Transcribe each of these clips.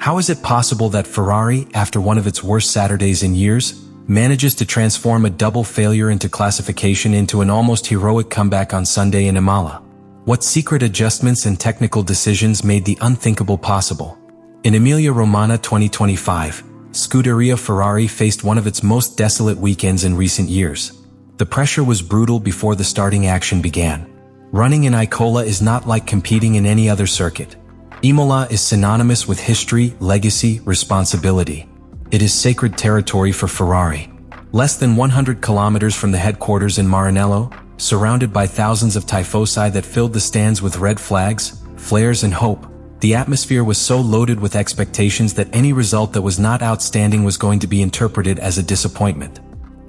How is it possible that Ferrari, after one of its worst Saturdays in years, manages to transform a double failure into classification into an almost heroic comeback on Sunday in Imola? What secret adjustments and technical decisions made the unthinkable possible? In Emilia Romagna 2025, Scuderia Ferrari faced one of its most desolate weekends in recent years. The pressure was brutal before the starting action began. Running in Imola is not like competing in any other circuit. Imola is synonymous with history, legacy, responsibility. It is sacred territory for Ferrari. Less than 100 kilometers from the headquarters in Maranello, surrounded by thousands of tifosi that filled the stands with red flags, flares and hope, the atmosphere was so loaded with expectations that any result that was not outstanding was going to be interpreted as a disappointment.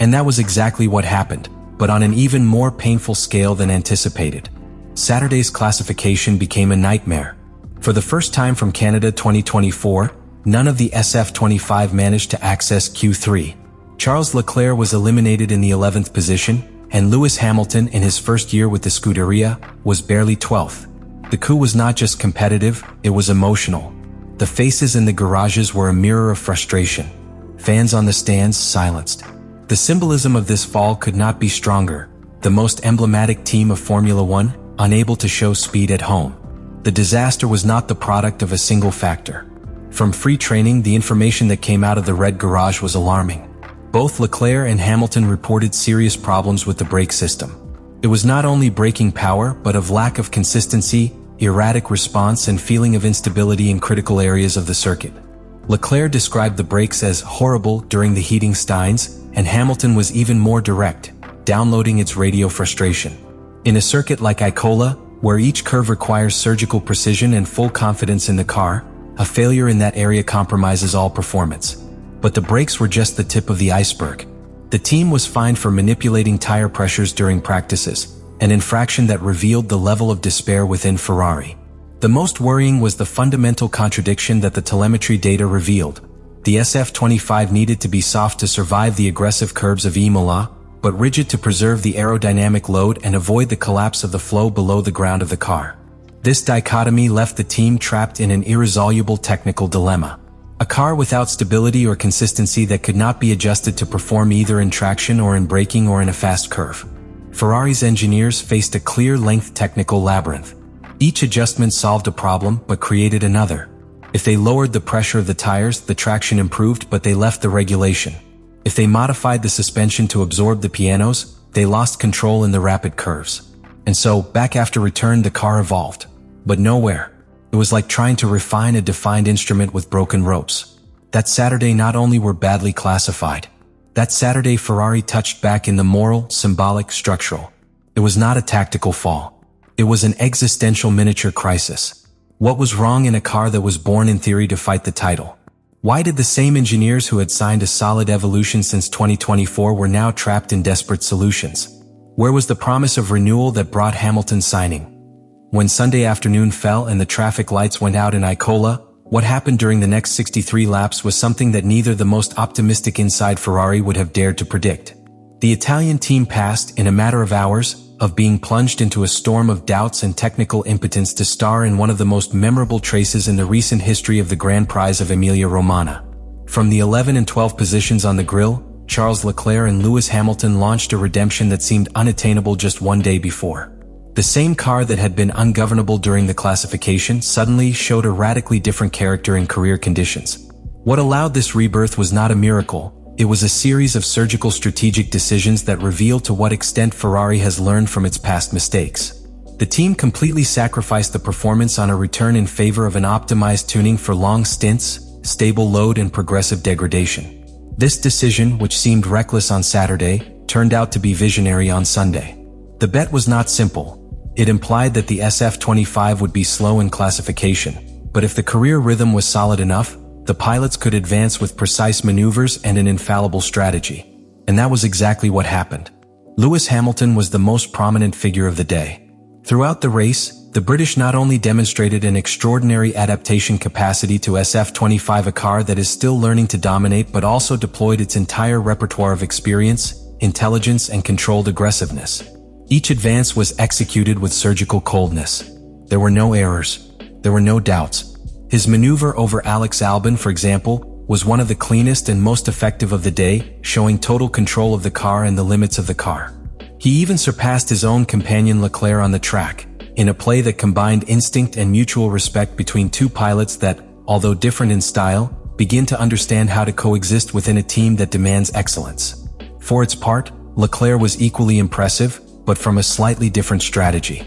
And that was exactly what happened, but on an even more painful scale than anticipated. Saturday's classification became a nightmare. For the first time from Canada 2024, none of the SF25 managed to access Q3. Charles Leclerc was eliminated in the 11th position, and Lewis Hamilton, in his first year with the Scuderia, was barely 12th. The coup was not just competitive, it was emotional. The faces in the garages were a mirror of frustration. Fans on the stands silenced. The symbolism of this fall could not be stronger. The most emblematic team of Formula One, unable to show speed at home. The disaster was not the product of a single factor. From free training, the information that came out of the red garage was alarming. Both Leclerc and Hamilton reported serious problems with the brake system. It was not only braking power, but of lack of consistency, erratic response, and feeling of instability in critical areas of the circuit. Leclerc described the brakes as horrible during the heating steins, and Hamilton was even more direct, downloading its radio frustration. In a circuit like Imola, where each curve requires surgical precision and full confidence in the car, a failure in that area compromises all performance. But the brakes were just the tip of the iceberg. The team was fined for manipulating tire pressures during practices, an infraction that revealed the level of despair within Ferrari. The most worrying was the fundamental contradiction that the telemetry data revealed. The SF25 needed to be soft to survive the aggressive curbs of Imola, but rigid to preserve the aerodynamic load and avoid the collapse of the flow below the ground of the car. This dichotomy left the team trapped in an irresolvable technical dilemma. A car without stability or consistency that could not be adjusted to perform either in traction or in braking or in a fast curve. Ferrari's engineers faced a clear-length technical labyrinth. Each adjustment solved a problem but created another. If they lowered the pressure of the tires, the traction improved, but they left the regulation. If they modified the suspension to absorb the pianos, they lost control in the rapid curves. And so, back after return, the car evolved. But nowhere. It was like trying to refine a defined instrument with broken ropes. That Saturday not only were badly classified. That Saturday Ferrari touched back in the moral, symbolic, structural. It was not a tactical fall. It was an existential miniature crisis. What was wrong in a car that was born in theory to fight the title? Why did the same engineers who had signed a solid evolution since 2024 were now trapped in desperate solutions? Where was the promise of renewal that brought Hamilton's signing? When Sunday afternoon fell and the traffic lights went out in Imola, what happened during the next 63 laps was something that neither the most optimistic inside Ferrari would have dared to predict. The Italian team passed, in a matter of hours, of being plunged into a storm of doubts and technical impotence to star in one of the most memorable traces in the recent history of the Grand Prix of Emilia Romagna. From the 11 and 12 positions on the grille, Charles Leclerc and Lewis Hamilton launched a redemption that seemed unattainable just one day before. The same car that had been ungovernable during the classification suddenly showed a radically different character in career conditions. What allowed this rebirth was not a miracle. It was a series of surgical strategic decisions that reveal to what extent Ferrari has learned from its past mistakes. The team completely sacrificed the performance on a return in favor of an optimized tuning for long stints, stable load, and progressive degradation. This decision, which seemed reckless on Saturday, turned out to be visionary on Sunday. The bet was not simple. It implied that the SF25 would be slow in classification, but if the career rhythm was solid enough, the pilots could advance with precise maneuvers and an infallible strategy. And that was exactly what happened. Lewis Hamilton was the most prominent figure of the day. Throughout the race, the British not only demonstrated an extraordinary adaptation capacity to SF25, a car that is still learning to dominate, but also deployed its entire repertoire of experience, intelligence, and controlled aggressiveness. Each advance was executed with surgical coldness. There were no errors. There were no doubts. His maneuver over Alex Albon, for example, was one of the cleanest and most effective of the day, showing total control of the car and the limits of the car. He even surpassed his own companion Leclerc on the track, in a play that combined instinct and mutual respect between two pilots that, although different in style, begin to understand how to coexist within a team that demands excellence. For its part, Leclerc was equally impressive, but from a slightly different strategy.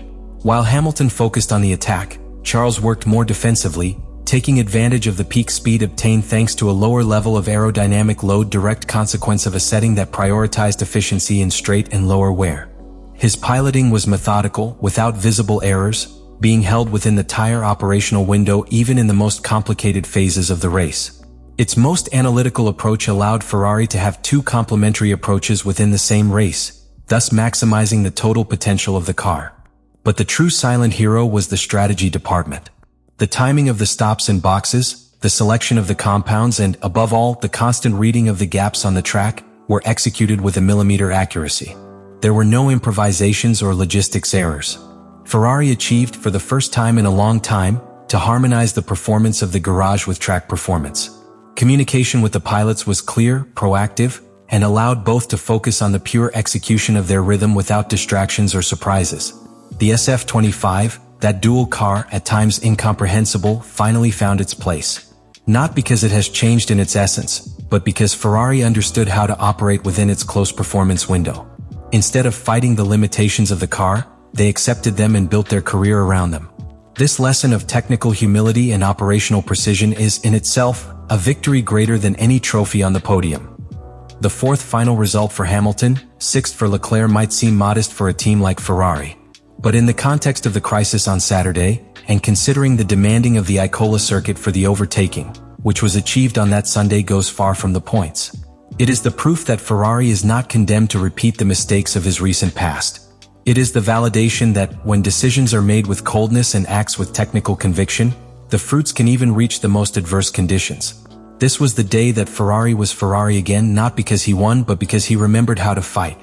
While Hamilton focused on the attack, Charles worked more defensively, taking advantage of the peak speed obtained thanks to a lower level of aerodynamic load, direct consequence of a setting that prioritized efficiency in straight and lower wear. His piloting was methodical, without visible errors, being held within the tire operational window even in the most complicated phases of the race. Its most analytical approach allowed Ferrari to have two complementary approaches within the same race, thus maximizing the total potential of the car. But the true silent hero was the strategy department. The timing of the stops and boxes, the selection of the compounds, and, above all, the constant reading of the gaps on the track were executed with a millimeter accuracy. There were no improvisations or logistics errors. Ferrari achieved, for the first time in a long time, to harmonize the performance of the garage with track performance. Communication with the pilots was clear, proactive, and allowed both to focus on the pure execution of their rhythm without distractions or surprises. The SF25, that dual car, at times incomprehensible, finally found its place. Not because it has changed in its essence, but because Ferrari understood how to operate within its close performance window. Instead of fighting the limitations of the car, they accepted them and built their career around them. This lesson of technical humility and operational precision is, in itself, a victory greater than any trophy on the podium. The fourth final result for Hamilton, sixth for Leclerc, might seem modest for a team like Ferrari. But in the context of the crisis on Saturday, and considering the demanding of the Imola circuit for the overtaking, which was achieved on that Sunday, goes far from the points. It is the proof that Ferrari is not condemned to repeat the mistakes of his recent past. It is the validation that, when decisions are made with coldness and acts with technical conviction, the fruits can even reach the most adverse conditions. This was the day that Ferrari was Ferrari again, not because he won but because he remembered how to fight.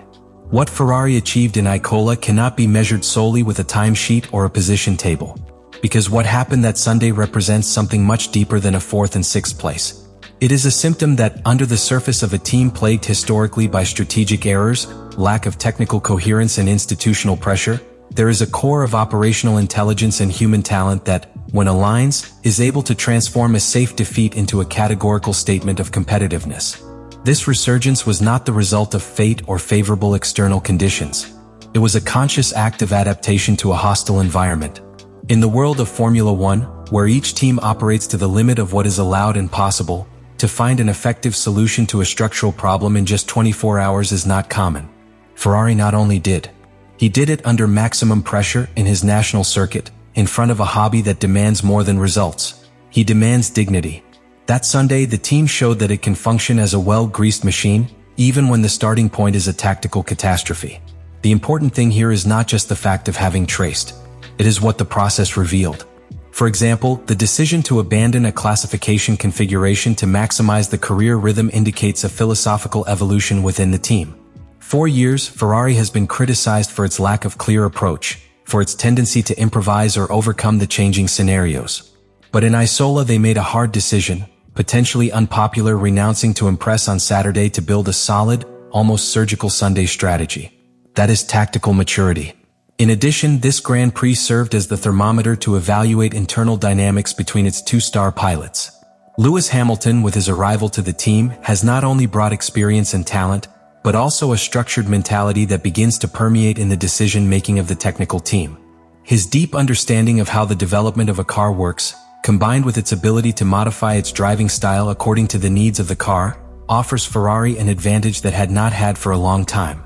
What Ferrari achieved in Imola cannot be measured solely with a timesheet or a position table. Because what happened that Sunday represents something much deeper than a fourth and sixth place. It is a symptom that, under the surface of a team plagued historically by strategic errors, lack of technical coherence and institutional pressure, there is a core of operational intelligence and human talent that, when aligns, is able to transform a safe defeat into a categorical statement of competitiveness. This resurgence was not the result of fate or favorable external conditions. It was a conscious act of adaptation to a hostile environment. In the world of Formula One, where each team operates to the limit of what is allowed and possible, to find an effective solution to a structural problem in just 24 hours is not common. Ferrari not only did. He did it under maximum pressure in his national circuit, in front of a hobby that demands more than results. He demands dignity. That Sunday, the team showed that it can function as a well-greased machine, even when the starting point is a tactical catastrophe. The important thing here is not just the fact of having traced. It is what the process revealed. For example, the decision to abandon a classification configuration to maximize the career rhythm indicates a philosophical evolution within the team. For years, Ferrari has been criticized for its lack of clear approach, for its tendency to improvise or overcome the changing scenarios. But in Imola they made a hard decision, potentially unpopular, renouncing to impress on Saturday to build a solid, almost surgical Sunday strategy. That is tactical maturity. In addition, this Grand Prix served as the thermometer to evaluate internal dynamics between its two-star pilots. Lewis Hamilton, with his arrival to the team, has not only brought experience and talent, but also a structured mentality that begins to permeate in the decision-making of the technical team. His deep understanding of how the development of a car works, combined with its ability to modify its driving style according to the needs of the car, offers Ferrari an advantage that had not had for a long time.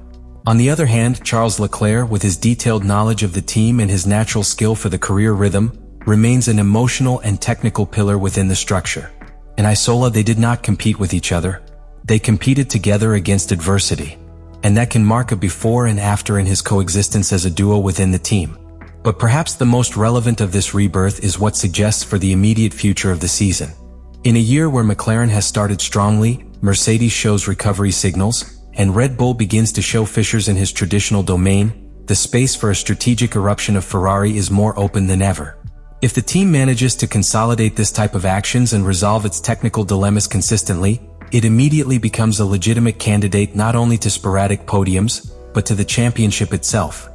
On the other hand, Charles Leclerc, with his detailed knowledge of the team and his natural skill for the career rhythm, remains an emotional and technical pillar within the structure. In Imola they did not compete with each other. They competed together against adversity. And that can mark a before and after in his coexistence as a duo within the team. But perhaps the most relevant of this rebirth is what suggests for the immediate future of the season. In a year where McLaren has started strongly, Mercedes shows recovery signals, and Red Bull begins to show fissures in his traditional domain, the space for a strategic eruption of Ferrari is more open than ever. If the team manages to consolidate this type of actions and resolve its technical dilemmas consistently, it immediately becomes a legitimate candidate not only to sporadic podiums, but to the championship itself.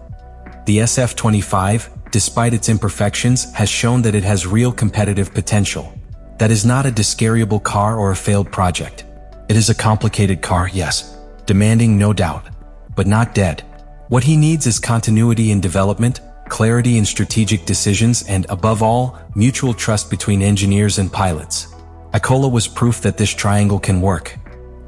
The SF25, despite its imperfections, has shown that it has real competitive potential. That is not a discarryable car or a failed project. It is a complicated car, yes, demanding no doubt, but not dead. What he needs is continuity in development, clarity in strategic decisions, and above all, mutual trust between engineers and pilots. Imola was proof that this triangle can work.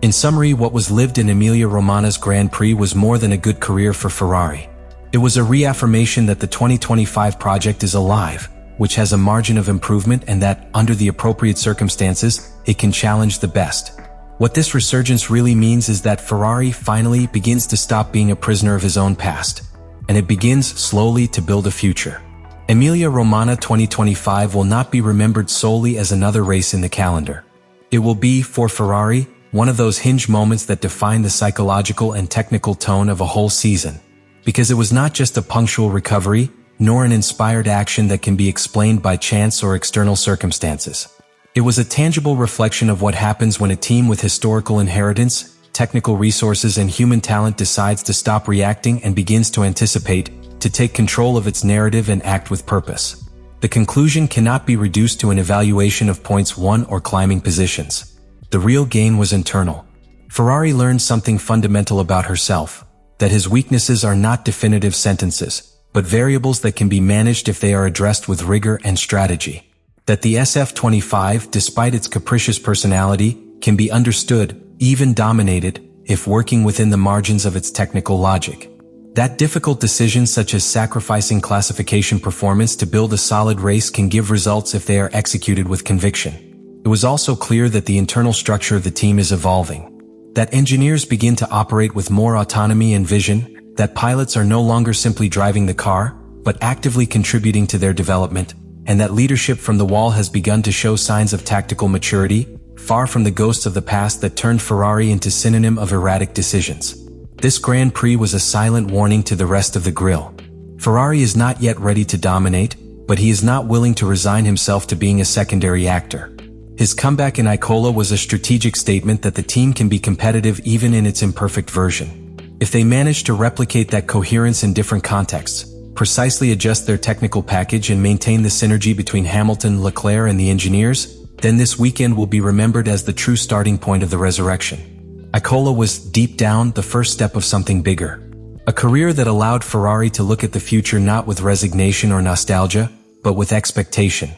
In summary, what was lived in Emilia Romagna's Grand Prix was more than a good career for Ferrari. It was a reaffirmation that the 2025 project is alive, which has a margin of improvement, and that, under the appropriate circumstances, it can challenge the best. What this resurgence really means is that Ferrari finally begins to stop being a prisoner of his own past, and it begins slowly to build a future. Emilia Romagna 2025 will not be remembered solely as another race in the calendar. It will be, for Ferrari, one of those hinge moments that define the psychological and technical tone of a whole season. Because it was not just a punctual recovery, nor an inspired action that can be explained by chance or external circumstances. It was a tangible reflection of what happens when a team with historical inheritance, technical resources, and human talent decides to stop reacting and begins to anticipate, to take control of its narrative and act with purpose. The conclusion cannot be reduced to an evaluation of points won or climbing positions. The real gain was internal. Ferrari learned something fundamental about herself, that his weaknesses are not definitive sentences, but variables that can be managed if they are addressed with rigor and strategy. That the SF25, despite its capricious personality, can be understood, even dominated, if working within the margins of its technical logic. That difficult decisions such as sacrificing classification performance to build a solid race can give results if they are executed with conviction. It was also clear that the internal structure of the team is evolving. That engineers begin to operate with more autonomy and vision, that pilots are no longer simply driving the car, but actively contributing to their development, and that leadership from the wall has begun to show signs of tactical maturity, far from the ghosts of the past that turned Ferrari into synonym of erratic decisions. This Grand Prix was a silent warning to the rest of the grille. Ferrari is not yet ready to dominate, but he is not willing to resign himself to being a secondary actor. His comeback in Imola was a strategic statement that the team can be competitive even in its imperfect version. If they manage to replicate that coherence in different contexts, precisely adjust their technical package and maintain the synergy between Hamilton, Leclerc, and the engineers, then this weekend will be remembered as the true starting point of the resurrection. Imola was, deep down, the first step of something bigger. A career that allowed Ferrari to look at the future not with resignation or nostalgia, but with expectation.